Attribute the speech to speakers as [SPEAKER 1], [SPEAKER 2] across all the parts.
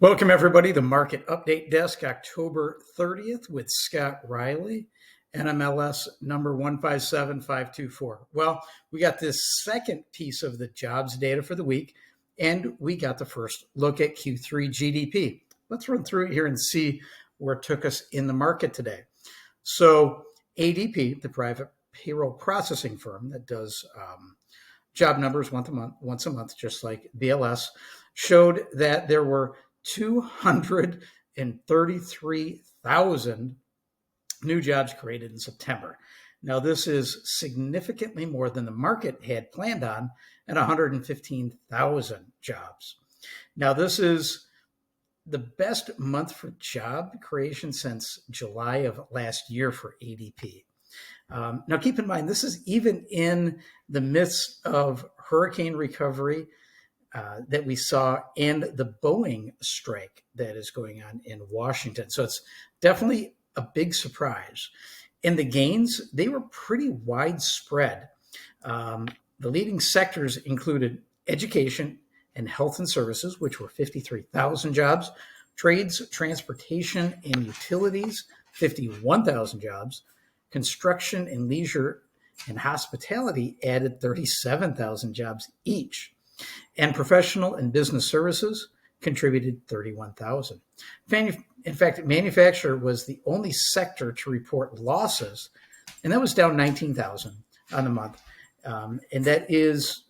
[SPEAKER 1] Welcome, everybody. The Market Update Desk, October 30th with Scott Riley, NMLS number 157524. Well, we got this second piece of the jobs data for the week, and we got the first look at Q3 GDP. Let's run through it here and see where it took us in the market today. So ADP, the private payroll processing firm that does job numbers once a month, just like BLS, showed that there were 233,000 new jobs created in September. Now, this is significantly more than the market had planned on at 115,000 jobs. Now, this is the best month for job creation since July of last year for ADP. Now, keep in mind, this is even in the midst of hurricane recovery that we saw and the Boeing strike that is going on in Washington. So it's definitely a big surprise. And the gains, they were pretty widespread. The leading sectors included education and health and services, which were 53,000 jobs, trades, transportation, and utilities, 51,000 jobs, construction and leisure and hospitality added 37,000 jobs each. And professional and business services contributed 31,000. In fact, manufacturer was the only sector to report losses, and that was down 19,000 on the month. And that is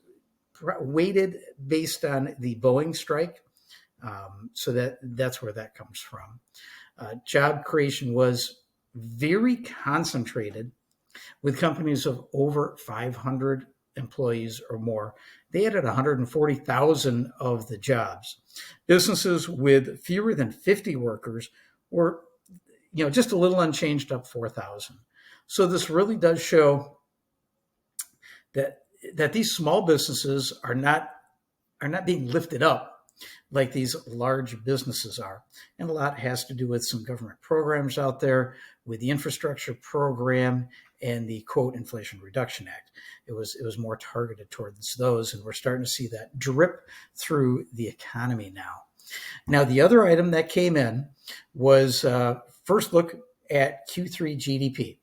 [SPEAKER 1] weighted based on the Boeing strike. So that's where that comes from. Job creation was very concentrated with companies of over 500 employees or more. They added 140,000 of the jobs. Businesses with fewer than 50 workers were, just a little unchanged, up 4,000. So this really does show that these small businesses are not being lifted up like these large businesses are. And a lot has to do with some government programs out there, with the infrastructure program and the quote Inflation Reduction Act. It was more targeted towards those, and we're starting to see that drip through the economy now. Now, the other item that came in was first look at Q3 GDP.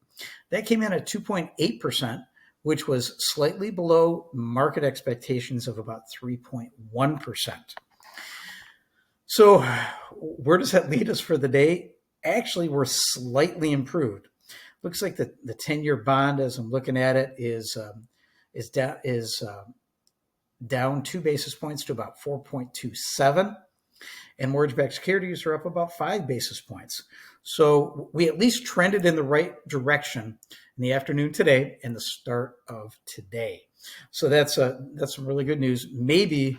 [SPEAKER 1] That came in at 2.8%, which was slightly below market expectations of about 3.1%. So where does that lead us for the day? Actually, we're slightly improved. Looks like the 10-year bond, as I'm looking at it, is down 2 basis points to about 4.27, and mortgage-backed securities are up about 5 basis points. So we at least trended in the right direction in the afternoon today and the start of today. So that's some really good news. Maybe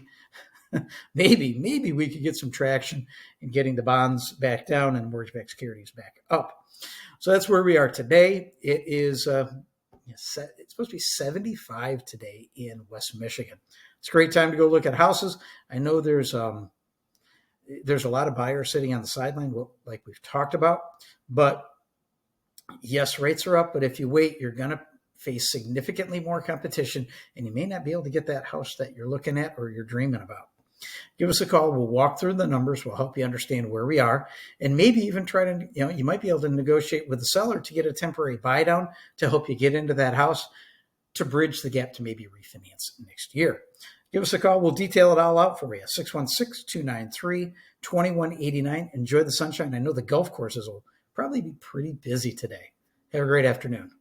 [SPEAKER 1] we could get some traction in getting the bonds back down and mortgage-backed securities back up. So that's where we are today. It is it's supposed to be 75 today in West Michigan. It's a great time to go look at houses. I know there's a lot of buyers sitting on the sideline, like we've talked about. But yes, rates are up. But if you wait, you're going to face significantly more competition, and you may not be able to get that house that you're looking at or you're dreaming about. Give us a call. We'll walk through the numbers. We'll help you understand where we are, and maybe even try to, you might be able to negotiate with the seller to get a temporary buy down to help you get into that house to bridge the gap to maybe refinance next year. Give us a call. We'll detail it all out for you. 616-293-2189. Enjoy the sunshine. I know the golf courses will probably be pretty busy today. Have a great afternoon.